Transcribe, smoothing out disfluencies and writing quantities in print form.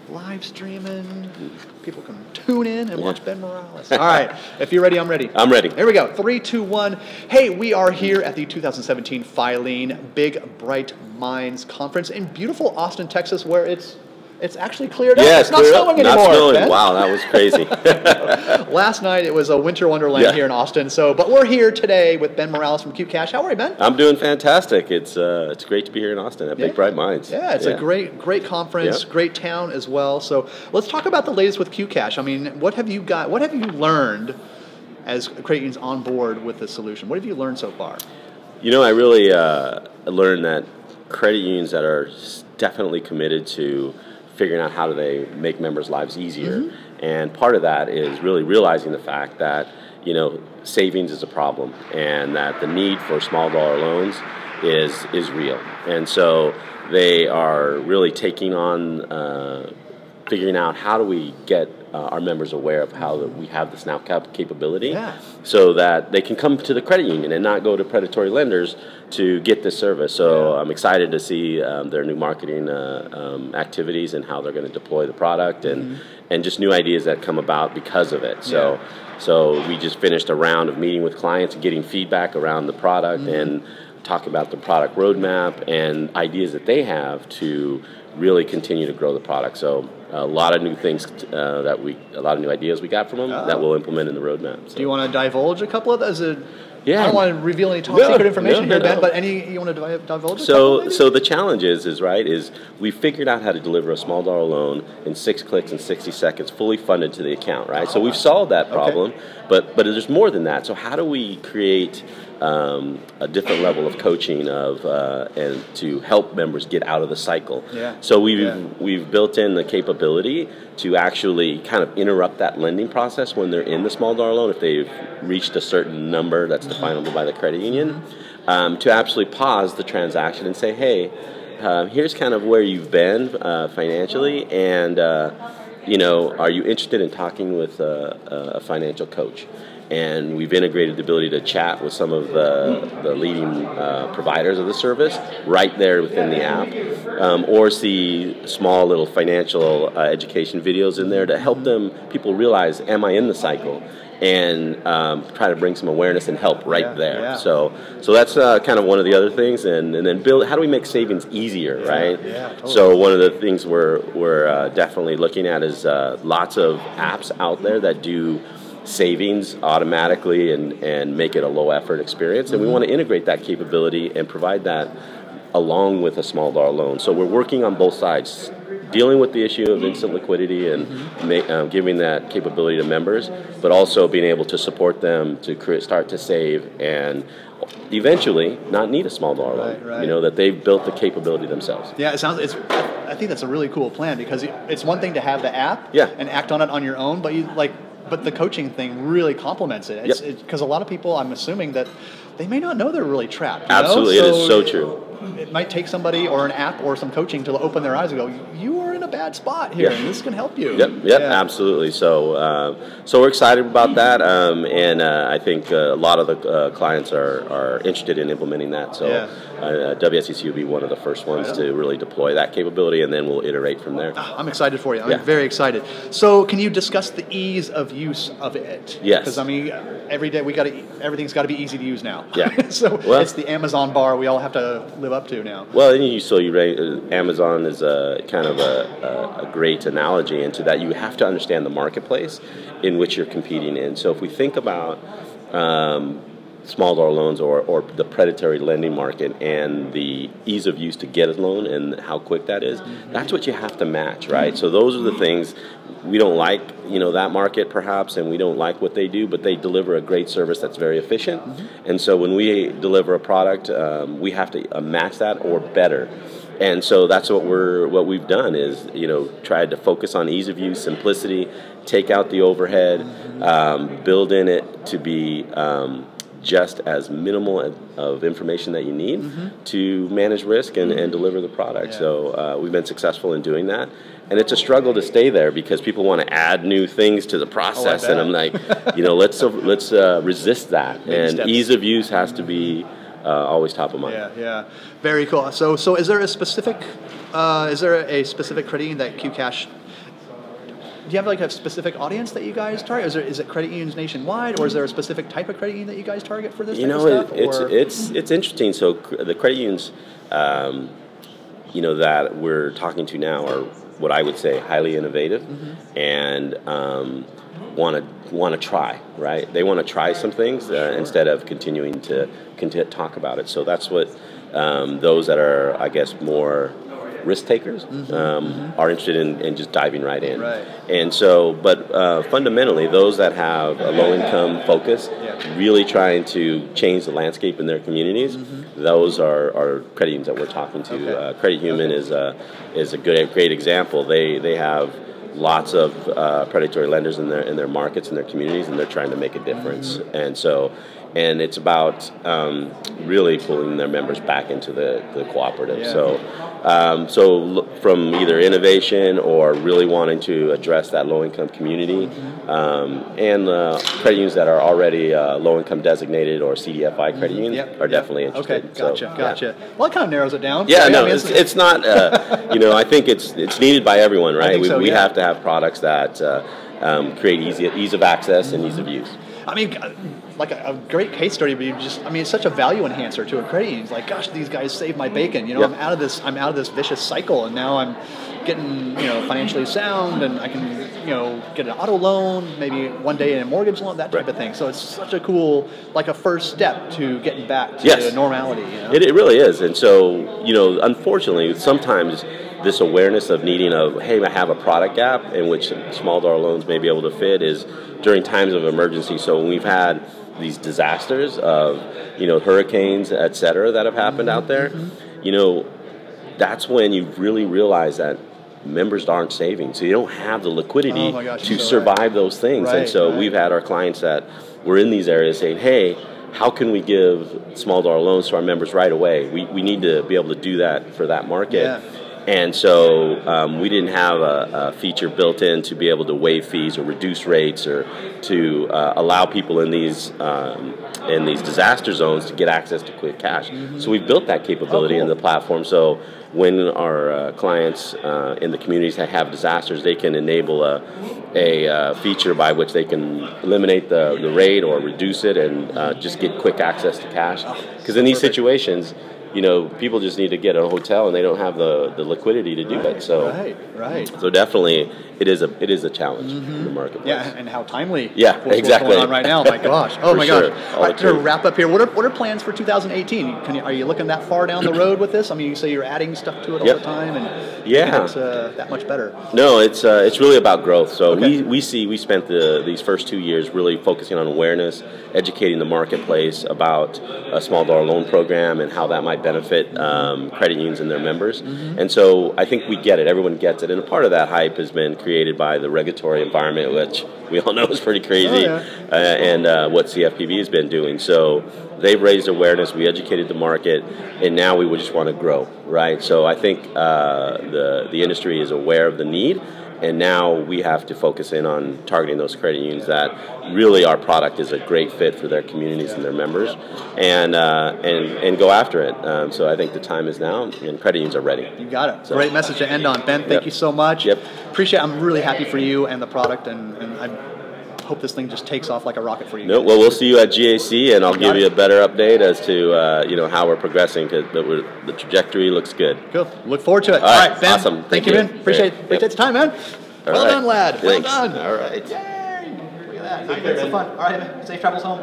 live streaming. People can tune in and watch Ben Morales. All right, if you're ready, I'm ready. I'm ready. Here we go. 3, 2, 1. Hey, we are here at the 2017 Filene Big Bright Minds Conference in beautiful Austin, Texas, where it's actually cleared up. It's not snowing anymore. Not snowing. Ben. Wow, that was crazy. Last night it was a winter wonderland here in Austin. But we're here today with Ben Morales from CUBroadcast. How are you, Ben? I'm doing fantastic. It's great to be here in Austin at Big Bright Minds. Yeah, it's a great conference, great town as well. So let's talk about the latest with CUBroadcast. I mean, what have you got? What have you learned as credit unions on board with the solution? What have you learned so far? You know, I really learned that credit unions that are definitely committed to figuring out how do they make members' lives easier. And part of that is really realizing the fact that, you know, savings is a problem and that the need for small dollar loans is real. And so they are really taking on figuring out how do we get our members aware of how we have this now capability so that they can come to the credit union and not go to predatory lenders to get this service. So I'm excited to see their new marketing activities and how they're going to deploy the product and just new ideas that come about because of it. So we just finished a round of meeting with clients and getting feedback around the product and talk about the product roadmap and ideas that they have to really continue to grow the product. So a lot of new things a lot of new ideas we got from them that we'll implement in the roadmap. So. Do you want to divulge a couple of those? I don't want to reveal any top secret information here, Ben, but any you want to divulge? So the challenge is we figured out how to deliver a small dollar loan in 6 clicks and 60 seconds, fully funded to the account, right? So we've solved that problem, but there's more than that. So how do we create a different level of coaching and to help members get out of the cycle? So we've built in the capability to actually kind of interrupt that lending process when they're in the small dollar loan if they've reached a certain number that's definable by the credit union, to actually pause the transaction and say, hey, here's kind of where you've been financially, and you know, are you interested in talking with a financial coach? And we've integrated the ability to chat with some of the leading providers of the service right there within the app, or see small little financial education videos in there to help people realize, am I in the cycle? And try to bring some awareness and help right there. So that's kind of one of the other things, and then build. How do we make savings easier, right? Totally. So one of the things we're definitely looking at is lots of apps out there that do savings automatically and make it a low effort experience, and we want to integrate that capability and provide that along with a small dollar loan. So we're working on both sides, dealing with the issue of instant liquidity and giving that capability to members, but also being able to support them to start to save and eventually not need a small dollar loan. You know, that they've built the capability themselves. Yeah, I think that's a really cool plan, because it's one thing to have the app and act on it on your own, but the coaching thing really complements it. Because a lot of people, I'm assuming that they may not know they're really trapped. Absolutely, it is so true. It might take somebody or an app or some coaching to open their eyes and go, you are in a bad spot here, and this can help you. Absolutely. So we're excited about that, and I think a lot of the clients are interested in implementing that. So WSEC will be one of the first ones to really deploy that capability, and then we'll iterate from there. I'm excited for you. I'm very excited. So can you discuss the ease of use of it? Yes. Because I mean, every day everything's got to be easy to use now. So it's the Amazon bar we all have to live up to now. Well, Amazon is a kind of a great analogy into that. You have to understand the marketplace in which you're competing in. So if we think about small dollar loans or the predatory lending market and the ease of use to get a loan and how quick that is, that's what you have to match, right? So those are the things we don't like, that market perhaps, and we don't like what they do, but they deliver a great service that's very efficient. And so when we deliver a product, we have to match that or better. And so that's what we've done is, tried to focus on ease of use, simplicity, take out the overhead, build in it to be just as minimal of information that you need to manage risk and deliver the product. So we've been successful in doing that. And it's a struggle to stay there because people want to add new things to the process, and I'm like, let's resist that. And ease of use has to be always top of mind. Yeah. Very cool. So is there a specific credit union that QCash? Do you have like a specific audience that you guys target? Is it credit unions nationwide, or is there a specific type of credit union that you guys target for this? It's interesting. So the credit unions, that we're talking to now are what I would say highly innovative, and want to try. Right? They want to try some things instead of continuing to talk about it. So that's what those that are, I guess, more risk takers are interested in just diving right in. Right. And so, but fundamentally, those that have a low-income focus, really trying to change the landscape in their communities, those are credit unions that we're talking to. Okay. Credit Human is a great example. They have lots of predatory lenders in their markets, in their communities, and they're trying to make a difference. And it's about really pulling their members back into the cooperative. So from either innovation or really wanting to address that low-income community, and credit unions that are already low-income designated or CDFI credit unions are definitely interested. Okay, gotcha. Well, it kind of narrows it down. Yeah, it's not. I think it's needed by everyone, right? We have to have products that create ease of access and ease of use. I mean, like a great case study, but it's such a value enhancer to a credit union. It's like, gosh, these guys saved my bacon. I'm out of this vicious cycle, and now I'm getting financially sound, and I can get an auto loan, maybe one day a mortgage loan, that type of thing. So it's such a cool, like a first step to getting back to normality. It really is, and so unfortunately, sometimes this awareness of needing hey, I have a product gap in which small dollar loans may be able to fit is during times of emergency. So when we've had these disasters of hurricanes, et cetera, that have happened out there, that's when you really realize that members aren't saving, so you don't have the liquidity to survive those things. And so we've had our clients that were in these areas saying, hey, how can we give small dollar loans to our members right away? We need to be able to do that for that market. And so we didn't have a feature built in to be able to waive fees or reduce rates or to allow people in these disaster zones to get access to quick cash. So we built that capability in the platform. So when our clients in the communities that have disasters, they can enable a feature by which they can eliminate the rate or reduce it and just get quick access to cash. Because in these situations, people just need to get a hotel and they don't have the liquidity to do it. So So definitely, it is a challenge in the marketplace. Yeah, and how timely. Yeah, what's going on right now? My gosh. Oh my gosh. All right, to wrap up here, what are plans for 2018? Are you looking that far down the road with this? I mean, you say you're adding stuff to it all the time, and it's that much better. No, it's really about growth. So we spent these first 2 years really focusing on awareness, educating the marketplace about a small dollar loan program and how that might benefit credit unions and their members. And so I think we get it. Everyone gets it. And a part of that hype has been created by the regulatory environment, which we all know is pretty crazy, and what CFPB has been doing. So they've raised awareness, we educated the market, and now we would just want to grow, right? So I think the industry is aware of the need, and now we have to focus in on targeting those credit unions that really our product is a great fit for their communities and their members, and go after it. So I think the time is now, and credit unions are ready. You got it. So, great message to end on, Ben. Thank you so much. Appreciate it. I'm really happy for you and the product, and I hope this thing just takes off like a rocket for you. No, well, we'll see you at GAC, and I'll give you a better update as to how we're progressing, because the trajectory looks good. Cool. Look forward to it. All right, Ben. Awesome. Thank you, Ben. Appreciate the time, man. Well done, lad. Well done. All right. Yay. Look at that. That's fun. All right, man. Safe travels home.